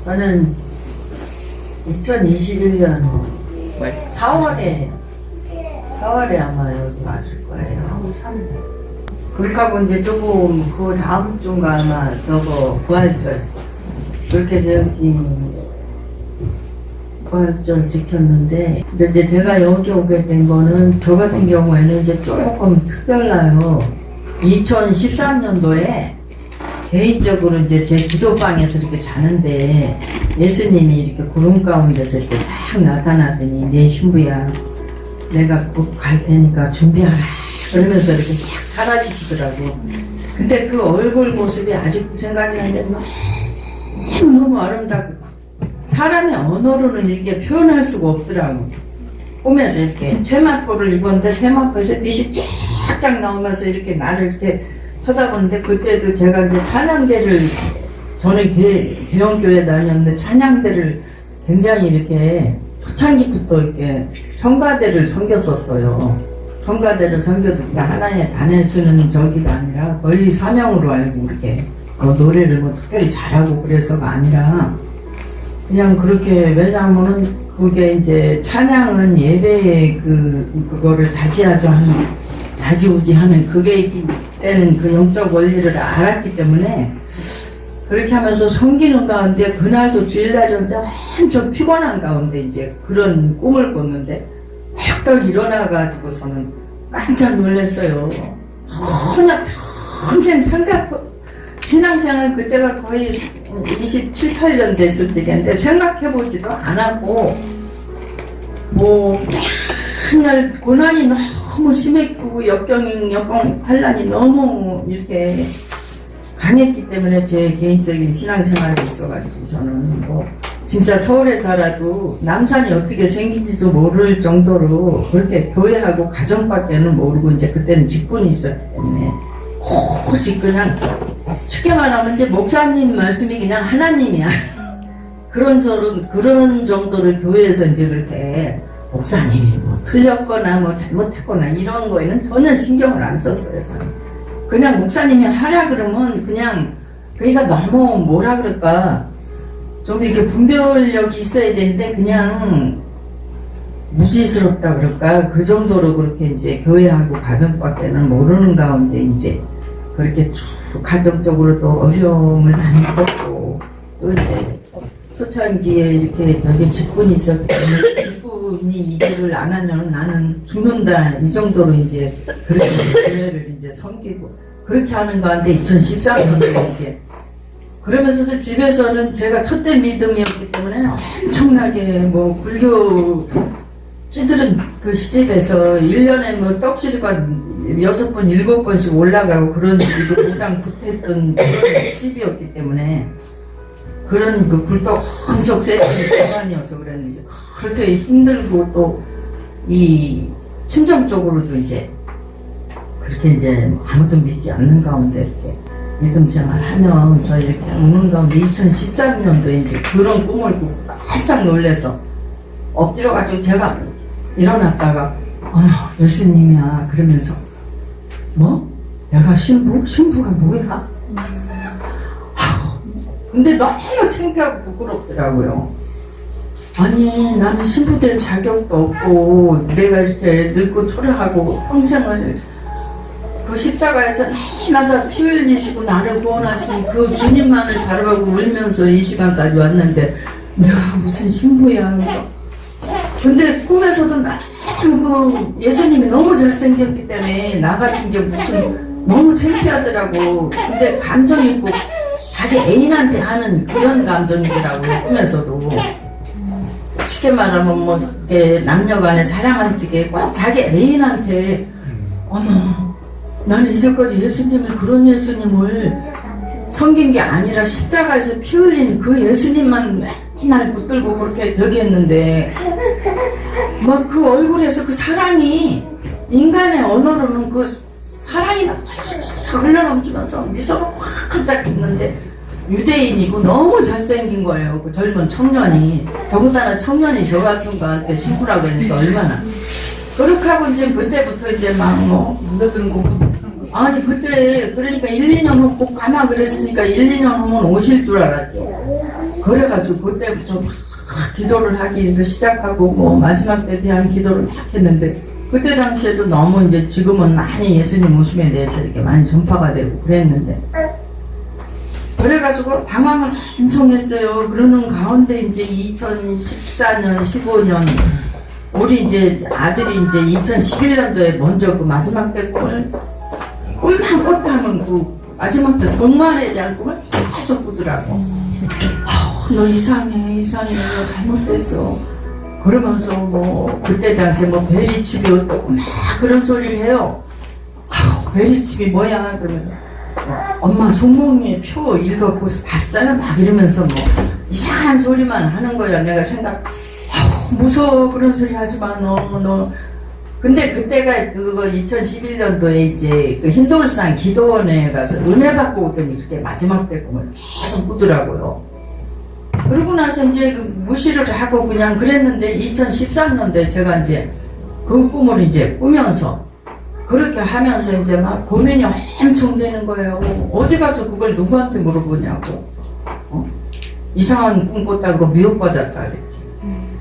저는 2021년 4월에 아마 여기 왔을 거예요. 4월 3일. 그렇게 하고 이제 조금 그 다음 주인가 아마 저거 부활절 그렇게 해서 여기 부활절 지켰는데 이제 내가 여기 오게 된 거는 저 같은 경우에는 이제 조금 특별해요. 2013년도에 개인적으로 이제 제 기도방에서 이렇게 자는데 예수님이 이렇게 구름 가운데서 이렇게 딱 나타나더니 내 신부야 내가 꼭 갈 테니까 준비하라 그러면서 이렇게 싹 사라지시더라고. 근데 그 얼굴 모습이 아직도 생각이 나는데 너무 아름답고 사람의 언어로는 이렇게 표현할 수가 없더라고. 꿈에서 이렇게 세마포를 입었는데 세마포에서 빛이 쫙쫙 나오면서 이렇게 나를 이렇게 쳐다보는데 그때도 제가 이제 찬양대를 저는 대형교회 다녔는데 찬양대를 굉장히 이렇게 초창기부터 이렇게 성가대를 섬겼었어요. 성가대를 섬겨도 하나의 단에 쓰는 저기가 아니라 거의 사명으로 알고 이렇게 노래를 뭐 특별히 잘하고 그래서가 아니라 그냥 그렇게 왜냐하면은 그게 이제 찬양은 예배의 그거를 자지우지하는 그게 있기 때는 그 영적 원리를 알았기 때문에 그렇게 하면서 섬기는 가운데 그날도 주일날이었는데 완전 피곤한 가운데 이제 그런 꿈을 꿨는데 딱 일어나가지고서는 깜짝 놀랐어요. 그냥 평생 신앙생활 그때가 거의 27, 8년 됐을 때인데 생각해보지도 않았고 뭐 맨날 고난이 너무 심했고 역경 환란이 너무 이렇게 강했기 때문에 제 개인적인 신앙생활이 있어가지고 저는 뭐 진짜 서울에 살아도 남산이 어떻게 생긴지도 모를 정도로 그렇게 교회하고 가정밖에는 모르고 이제 그때는 직분이 있었기 때문에 오직 그냥 쉽게 말하면 이제 목사님 말씀이 그냥 하나님이야. 그런 정도로 교회에서 이제 그렇게 목사님이 뭐 틀렸거나 뭐 잘못했거나 이런 거에는 전혀 신경을 안 썼어요. 저는 그냥 목사님이 하라 그러면 그냥 그러니까 너무 뭐라 그럴까 좀 이렇게 분별력이 있어야 되는데 그냥 무지스럽다 그럴까 그 정도로 그렇게 이제 교회하고 가정밖에는 모르는 가운데 이제 그렇게 쭉 가정적으로 또 어려움을 많이 겪고 또 이제 초창기에 이렇게 저기 직분이 있었기 때문에 직분이 이 길을 안 하면 나는 죽는다 이 정도로 이제 그렇게 교회를 이제 섬기고 그렇게 하는 가운데 2014년도에 이제 그러면서 집에서는 제가 첫대 믿음이었기 때문에 엄청나게 뭐 불교 찌들은 그 시집에서 1년에 뭐 떡시리가 6번, 7번씩 올라가고 그런 식으로 무당 붙었던 그런 시집이었기 때문에 그런 그 불떡 엄청 세던 기간이어서 그랬는지 그렇게 힘들고 또 이 심정적으로도 이제 그렇게 이제 아무도 믿지 않는 가운데 이렇게 믿음 생활 하면서 이렇게 오는 가운데 2013년도에 이제 그런 꿈을 꾸고 깜짝 놀라서 엎드려가지고 제가 일어났다가 어머 예수님이야 그러면서 뭐? 내가 신부가 뭐야? 근데 너무 창피하고 부끄럽더라고요. 아니 나는 신부 될 자격도 없고 내가 이렇게 늙고 초라하고 평생을 그 십자가에서 날마다 피 흘리시고 나를 구원하신 그 주님만을 바라보고 울면서 이 시간까지 왔는데 내가 무슨 신부야 하면서 근데 꿈에서도 그 예수님이 너무 잘생겼기 때문에 나 같은 게 무슨 너무 창피하더라고. 근데 감정이 꼭 자기 애인한테 하는 그런 감정이더라고요. 꿈에서도 쉽게 말하면 뭐 남녀 간에 사랑할 적에 꼭 자기 애인한테 어머 나는 이제까지 예수님을 그런 예수님을 섬긴 게 아니라 십자가에서 피 흘린 그 예수님만 맨날 붙들고 그렇게 저기 했는데 막 그 얼굴에서 그 사랑이 인간의 언어로는 그 사랑이 막 흘러넘치면서 미소를 확 깜짝 짓는데 유대인이고 너무 잘생긴 거예요. 그 젊은 청년이 더군다나 청년이 저 같은 거한테 신부라고 하니까 얼마나 그렇게 하고 이제 그때부터 이제 막 뭐 남자들은 공부 아니 그때 그러니까 1, 2년 후 꼭 가나 그랬으니까 1, 2년 후면 오실 줄 알았죠. 그래가지고 그때부터 막 기도를 하기 시작하고 뭐 마지막 때 대한 기도를 막 했는데 그때 당시에도 너무 이제 지금은 많이 예수님 오심에 대해서 이렇게 많이 전파가 되고 그랬는데 그래가지고 방황을 엄청 했어요. 그러는 가운데 이제 2014년, 15년 우리 이제 아들이 이제 2011년도에 먼저 그 마지막 때 꿈만 꿨다 하면 그 마지막 때 동만에 대한 꿈을 계속 꾸더라고. 너 이상해, 너 잘못됐어. 그러면서 뭐 그때 당시에 뭐 베리칩이 어떻고 막 그런 소리를 해요. 베리칩이 뭐야? 그러면서 엄마 손목에 표 읽어보고 봤어요? 막 이러면서 뭐 이상한 소리만 하는 거야. 내가 무서워. 그런 소리 하지 마. 너. 근데 그때가 그거 2011년도에 이제 그 흰돌산 기도원에 가서 은혜 받고 오더니 그렇게 마지막 때 꿈을 계속 꾸더라고요. 그러고 나서 이제 무시를 하고 그냥 그랬는데 2013년도에 제가 이제 그 꿈을 이제 꾸면서 그렇게 하면서 이제 막 고민이 엄청 되는 거예요. 어디 가서 그걸 누구한테 물어보냐고. 이상한 꿈 꿨다고 미혹받았다 그랬지.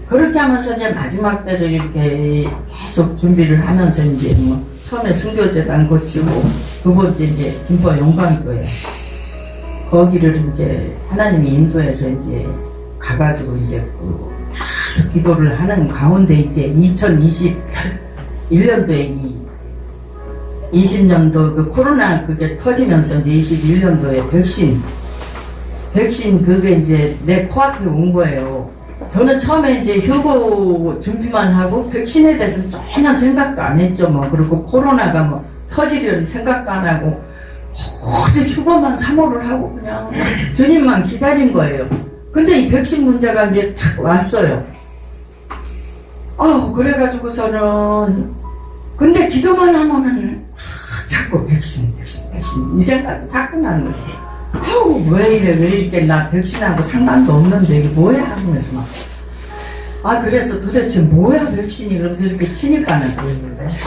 그렇게 하면서 이제 마지막 때를 이렇게 계속 준비를 하면서 이제 뭐 처음에 순교재단 고치고 두 번째 이제 김포 용광교회 거기를 이제 하나님이 인도해서 이제 가가지고 이제 계속 기도를 하는 가운데 이제 2021년도에 20년도 그 코로나 그게 터지면서 이제 21년도에 백신 그게 이제 내 코앞에 온 거예요. 저는 처음에 이제 휴고 준비만 하고 백신에 대해서 전혀 생각도 안 했죠. 뭐 그리고 코로나가 뭐 터지려는 생각도 안 하고 오직 휴고만 사모를 하고 그냥 주님만 기다린 거예요. 근데 이 백신 문제가 이제 탁 왔어요. 그래가지고서는 근데 기도만 하면은 자꾸 백신 이 생각이 자꾸 나는 거지. 왜 이렇게 나 백신하고 상관도 없는데 이게 뭐야 하면서 막 그래서 도대체 뭐야 백신이 그러면서 이렇게 치니까는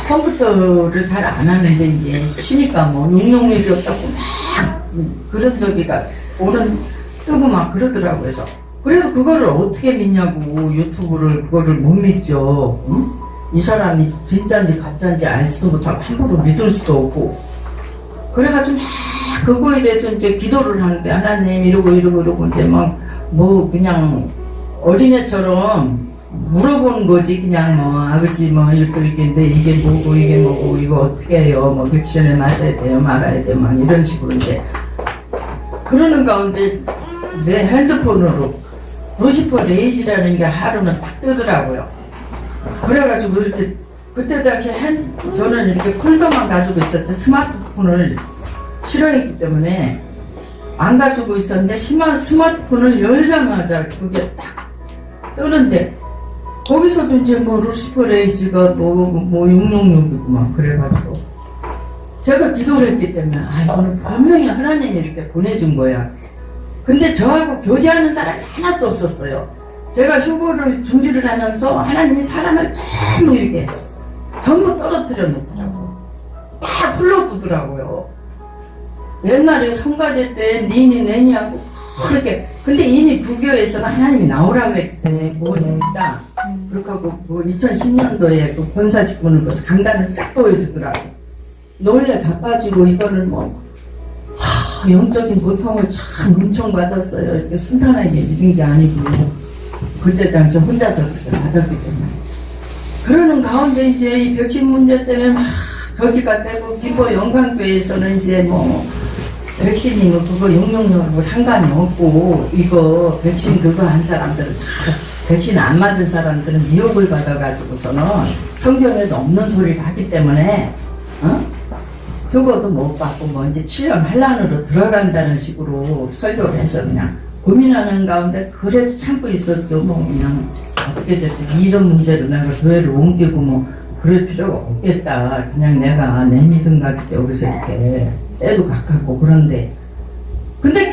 컴퓨터를 잘 안 하는데 이제 치니까 뭐 용용력이 없다고 막 그런 저기가 뜨고 막 그러더라고요. 그래서 그거를 어떻게 믿냐고 유튜브를 그거를 못 믿죠. 응? 이 사람이 진짜인지 가짜인지 알지도 못하고 함부로 믿을 수도 없고 그래가지고 막 그거에 대해서 이제 기도를 하는데 하나님 이러고 이제 막 뭐 그냥 어린애처럼 물어보는 거지. 그냥 뭐 아버지 뭐 이렇게 했는데 이게 뭐고 이거 어떻게 해요? 뭐 백신에 맞아야 돼요 말아야 돼요 막 이런 식으로 이제 그러는 가운데 내 핸드폰으로 루시퍼 레이지라는 게 하루는 딱 뜨더라고요. 그래가지고 이렇게 그때 당시 저는 이렇게 폴더만 가지고 있었지 스마트폰을 싫어했기 때문에 안 가지고 있었는데 스마트폰을 열자마자 그게 딱 뜨는데 거기서도 이제 뭐 루시퍼 레이지가 뭐 666이고 막 그래가지고 제가 기도를 했기 때문에 이거는 분명히 하나님이 이렇게 보내준 거야. 근데 저하고 교제하는 사람이 하나도 없었어요. 제가 휴고를 준비를 하면서 하나님이 사람을 전부 떨어뜨려 놓더라고요. 다 불러두더라고요. 옛날에 성가대 때 니니 내니 하고 그렇게 근데 이미 구교에서는 하나님이 나오라고 그랬기 때문에 뭐니까 그렇게 하고 뭐 2010년도에 그 권사 직분을 거서 강단을 쫙 보여주더라고. 놀려 자빠지고 이거는 뭐 영적인 고통을 참 엄청 받았어요. 이렇게 순탄하게 믿은 게 아니고 그때 당시 혼자서 그렇게 받았기 때문에 그러는 가운데 이제 이 백신 문제 때문에 막 저기가 되고 김포 영광교회에서는 이제 뭐 백신이 뭐 그거 용용용하고 상관이 없고 이거 백신 그거 한 사람들은 다 백신 안 맞은 사람들은 미혹을 받아가지고서는 성경에도 없는 소리를 하기 때문에 휴고도 못 받고 뭐 이제 7년 환란으로 들어간다는 식으로 설교를 해서 그냥 고민하는 가운데 그래도 참고 있었죠. 뭐 그냥 어떻게 됐든 이런 문제로 내가 교회를 옮기고 뭐 그럴 필요가 없겠다. 그냥 내가 내 믿음 가지고 여기서 이렇게 때도 가깝고 그런데 근데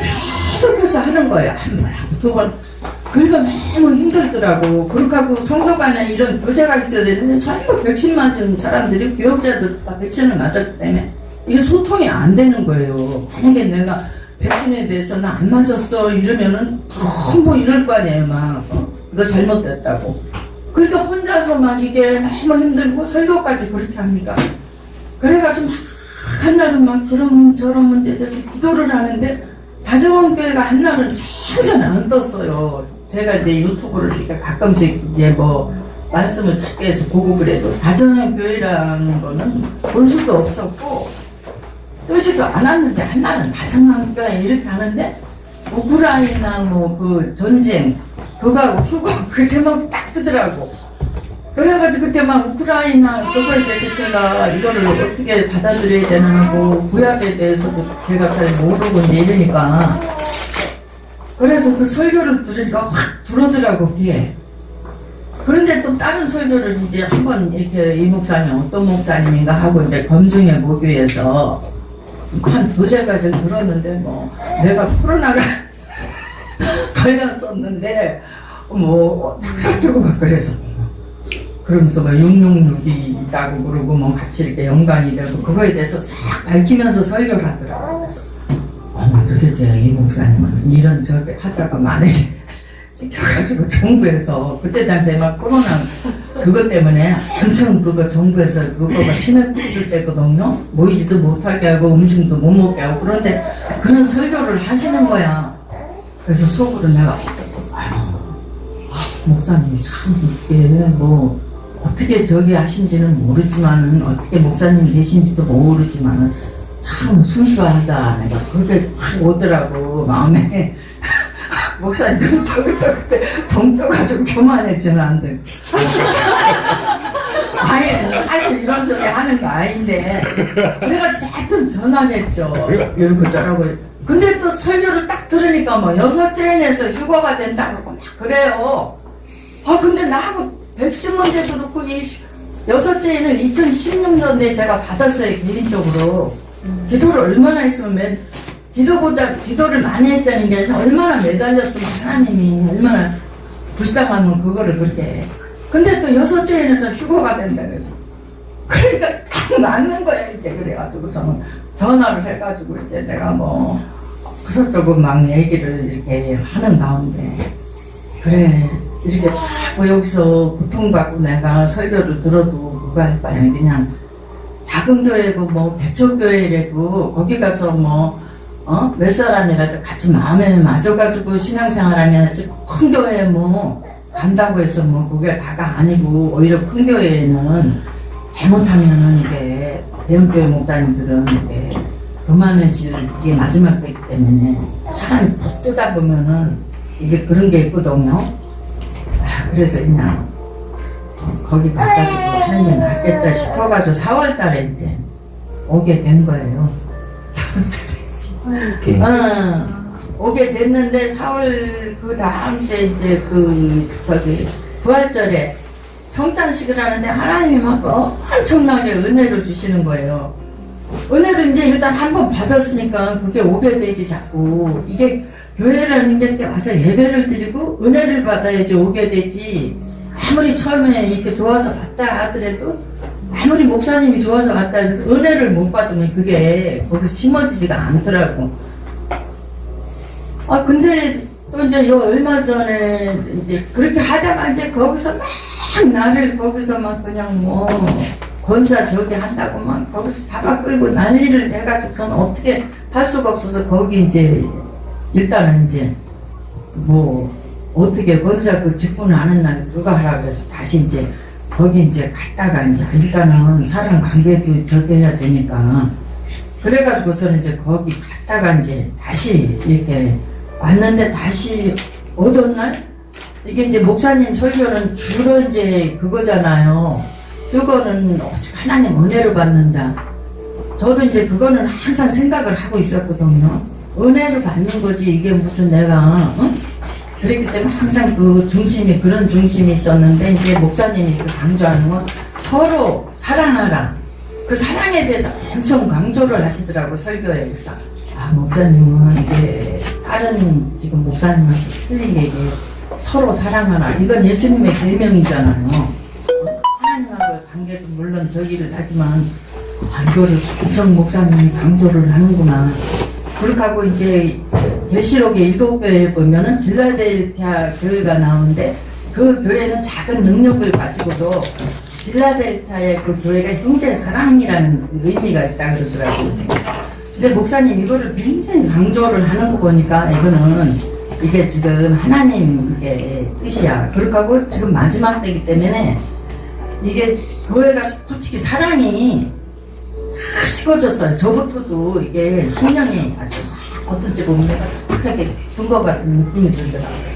계속해서 하는 거예요. 한 번 하고 두 번. 그러니까 너무 힘들더라고. 그렇게 하고 성도 간에 이런 교제가 있어야 되는데 전부 백신 맞은 사람들이 교역자들 다 백신을 맞았기 때문에 이게 소통이 안 되는 거예요. 만약에 내가 백신에 대해서는 안 맞았어 이러면은 너무 이럴 거 아니에요. 막 너 잘못됐다고. 그러니까 혼자서 막 이게 너무 힘들고 설교까지 그렇게 합니다. 그래가지고 막 한날은 막 그런 저런 문제에 대해서 기도를 하는데 다정원교회가 한날은 생전 안 떴어요. 제가 이제 유튜브를 이렇게 가끔씩 이제 뭐 말씀을 찾게 해서 보고 그래도 다정원교회라는 거는 볼 수도 없었고 뜨지도 않았는데 한날은 다정원교회 이렇게 하는데 우크라이나 뭐 그 전쟁 그거하고 휴거 그 제목이 딱 뜨더라고. 그래가지고 그때 막 우크라이나 그거에 대해서 제가 이거를 어떻게 받아들여야 되나 하고 구약에 대해서도 제가 잘 모르고 이제 이러니까 그래서 그 설교를 들으니까 확 들어오더라고 귀에. 그런데 또 다른 설교를 이제 한번 이렇게 이 목사님 어떤 목사님인가 하고 이제 검증해 보기 위해서 한 두세 가지 들었는데 뭐 내가 코로나가 걸렸었는데 뭐 특사주고 막 그래서 그러면서 뭐 666이 있다고 그러고 뭐 같이 이렇게 연관이 되고 그거에 대해서 싹 밝히면서 설교를 하더라고요. 그래서 도대체 이 목사님은 이런 저게 하다가 만약에 찍혀가지고 정부에서 그때 당시에 막 코로나 그것 때문에 엄청 그거 정부에서 그거가 심했을 때거든요. 모이지도 못하게 하고 음식도 못 먹게 하고 그런데 그런 설교를 하시는 거야. 그래서 속으로 내가 목사님이 참 이게 뭐 어떻게 저기 하신지는 모르지만 어떻게 목사님 계신지도 모르지만 참 순수하다 내가 그렇게 확 오더라고 마음에. 목사님 그렇다고 그때 덩 떠가지고 교만해지는 안 돼. 아니 사실 이런 소리 하는 거 아닌데 그래가지고 하여튼 전화를 했죠. 이러고 저러고. 근데 또 설교를 딱 들으니까 뭐 6째인에서 휴거가 된다고 막 그래요. 아 근데 나하고 백신 문제도 그렇고 이 6째인을 2016년에 제가 받았어요. 개인적으로. 기도를 얼마나 했으면 기도보다 기도를 많이 했다는 게 얼마나 매달렸으면 하나님이 얼마나 불쌍하면 그거를 그렇게 해. 근데 또 6째인에서 휴거가 된다 그래. 그러니까 딱 맞는 거야 이렇게. 그래가지고서는 전화를 해가지고 이제 내가 뭐 그것저것 막 얘기를 이렇게 하는 가운데 그래 이렇게 자꾸 여기서 고통받고 내가 설교를 들어도 그거 할 바에 그냥 작은 교회고 뭐 배초교회라도 거기 가서 뭐 몇 사람이라도 같이 마음에 맞아가지고 신앙생활 하면서 큰 교회에 뭐 간다고 해서 뭐 그게 다가 아니고 오히려 큰 교회에는 잘못하면은 이게 대형교회 목사님들은 이게 그만해질 이게 마지막 때이기 때문에 사람이 푹 뜨다 보면은 이게 그런 게 있거든요. 그래서 그냥 거기 가가지고 하면 낫겠다 싶어가지고 4월달에 이제 오게 된 거예요. 오게 됐는데 4월 그 다음 때 이제 그 저기 부활절에 성찬식을 하는데 하나님이 막 엄청나게 은혜를 주시는 거예요. 은혜를 이제 일단 한 번 받았으니까 그게 오게 되지 자꾸. 이게 교회라는 게 이렇게 와서 예배를 드리고 은혜를 받아야지 오게 되지. 아무리 처음에 이렇게 좋아서 받다 하더라도 아무리 목사님이 좋아서 받다 해도 은혜를 못 받으면 그게 거기서 심어지지가 않더라고. 아 근데 또 이제 요 얼마 전에 이제 그렇게 하다가 이제 거기서 막 나를 거기서 막 그냥 뭐 권사 저기 한다고 막 거기서 잡아 끌고 난리를 해가지고서는 어떻게 할 수가 없어서 거기 이제 일단은 이제 뭐 어떻게 권사 그 직분을 하는 날 그거 하라고 해서 다시 이제 거기 이제 갔다가 이제 일단은 사람 관계도 저기 해야 되니까 그래가지고 저는 이제 거기 갔다가 이제 다시 이렇게 왔는데 다시 오던 날 이게 이제 목사님 설교는 주로 이제 그거잖아요. 그거는 오직 하나님 은혜로 받는다. 저도 이제 그거는 항상 생각을 하고 있었거든요. 은혜를 받는 거지 이게 무슨 내가 그랬기 때문에 항상 그 중심이 그런 중심이 있었는데 이제 목사님이 그 강조하는 건 서로 사랑하라. 그 사랑에 대해서 엄청 강조를 하시더라고 설교에서. 아 목사님은 이게 다른 지금 목사님한테 틀린 얘기 서로 사랑하라. 이건 예수님의 계명이잖아요. 하나님하고의 관계도 물론 저기를 하지만 이거를 엄청 목사님이 강조를 하는구나. 그렇게 하고 이제 계시록의 7교회에 보면은 빌라델피아 교회가 나오는데 그 교회는 작은 능력을 가지고도 빌라델피아의 그 교회가 형제 사랑이라는 의미가 있다 그러더라고요. 근데 목사님 이거를 굉장히 강조를 하는 거 보니까 이게 지금 하나님의 뜻이야. 그렇게 하고 지금 마지막 때이기 때문에 이게 교회가 솔직히 사랑이 다 식어졌어요. 저부터도 이게 신령이 아주 어떤 때 보면 내가 크게 둔 것 같은 느낌이 들더라고요.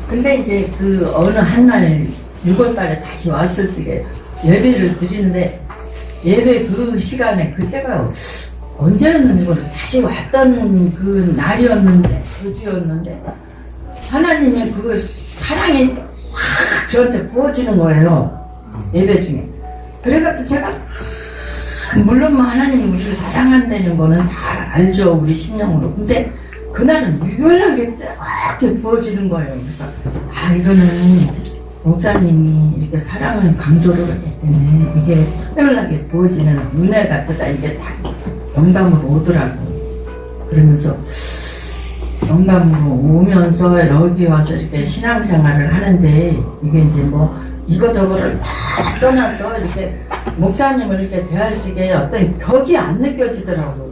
근데 이제 그 어느 한날 6월달에 다시 왔을 때 예배를 드리는데 예배 그 시간에 그때가 언제였는지 모르 다시 왔던 그 날이었는데 그 주였는데 하나님의 그 사랑이 확 저한테 부어지는 거예요. 예배 중에. 그래가지고 제가 물론 뭐 하나님이 우리를 사랑한다는 거는 다 알죠. 우리 심령으로. 근데 그날은 유별나게 딱 부어지는 거예요. 그래서 이거는 목사님이 이렇게 사랑을 강조를 하기 때문에 이게 특별하게 부어지는 은혜 같다. 이게 다 영감으로 오더라고. 그러면서 영감으로 오면서 여기 와서 이렇게 신앙생활을 하는데 이게 이제 뭐 이거저거를 다 떠나서 이렇게 목사님을 이렇게 대할 적에 어떤 벽이 안 느껴지더라고요.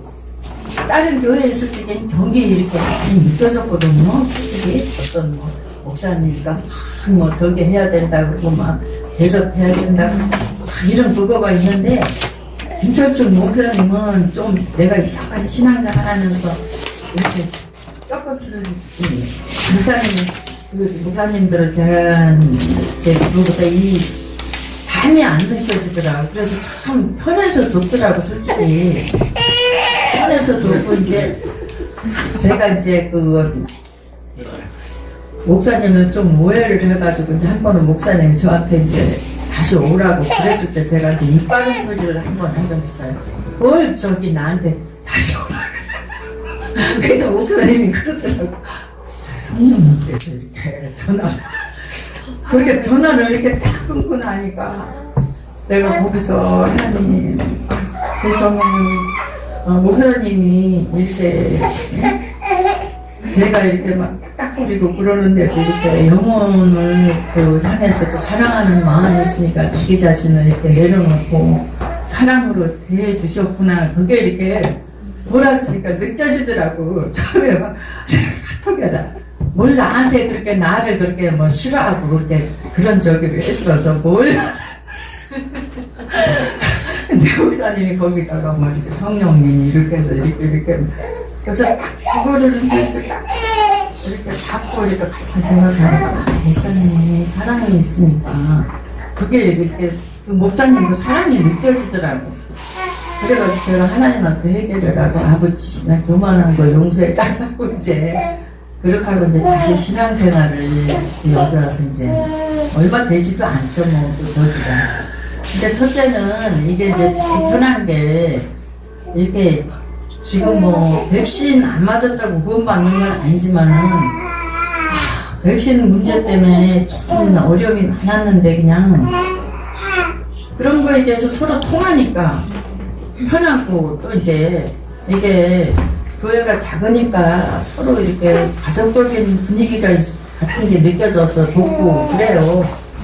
다른 교회에 있을 적엔 벽이 이렇게 많이 느껴졌거든요. 솔직히 어떤 뭐 목사님이니까 뭐 저게 해야 된다 그러고 막 대접해야 된다 막 이런 그거가 있는데 김철중 목사님은 좀 내가 이상하게 신앙생활 하면서 이렇게 꺾어쓰는 목사님들을 대한 그거보다 이 감이 안 느껴지더라고. 그래서 참 편해서 좋더라고. 솔직히 편해서 좋고 이제 제가 이제 그 목사님을 좀 오해를 해가지고 이제 한 번은 목사님이 저한테 이제 다시 오라고 그랬을 때 제가 이제 입 바른 소리를 한 번 한 적 있어요. 뭘 저기 나한테 다시 오라 그래. 그래서 목사님이 그러더라고. 성령님께서 이렇게 그렇게 전화를 이렇게 딱 끊고 나니까 내가 거기서 하나님 죄송해요. 목사님이 이렇게 제가 이렇게 막 딱딱거리고 그러는데도 이렇게 영혼을 그 향해서 그 사랑하는 마음이 있으니까 자기 자신을 이렇게 내려놓고 사랑으로 대해 주셨구나. 그게 이렇게 돌았으니까 느껴지더라고. 처음에 막 카톡에다 뭘 나한테 그렇게 나를 그렇게 뭐 싫어하고 그렇게 그런 저기를 했어서 뭘 근데 목사님이 거기다가 뭐 이렇게 성령님이 이렇게 해서 이렇게 그래서 그거를 이제 이렇게 받고 이렇게 가만 생각하니까 목사님이 사랑이 있으니까 그게 이렇게 그 목사님 그 사랑이 느껴지더라고. 그래가지고 제가 하나님한테 회개를 하고 아버지 나 교만한 거 용서해달라고 이제 그렇게 하고 이제 다시 신앙생활을 여기 와서 이제 얼마 되지도 않죠 뭐 저기가. 근데 첫째는 이게 이제 제일 편한 게 이렇게 지금 뭐 백신 안 맞았다고 구원받는 건 아니지만은 백신 문제 때문에 조금 어려움이 많았는데 그냥 그런 거에 대해서 서로 통하니까 편하고 또 이제 이게 교회가 작으니까 서로 이렇게 가족적인 분위기가 같은 게 느껴져서 좋고 그래요.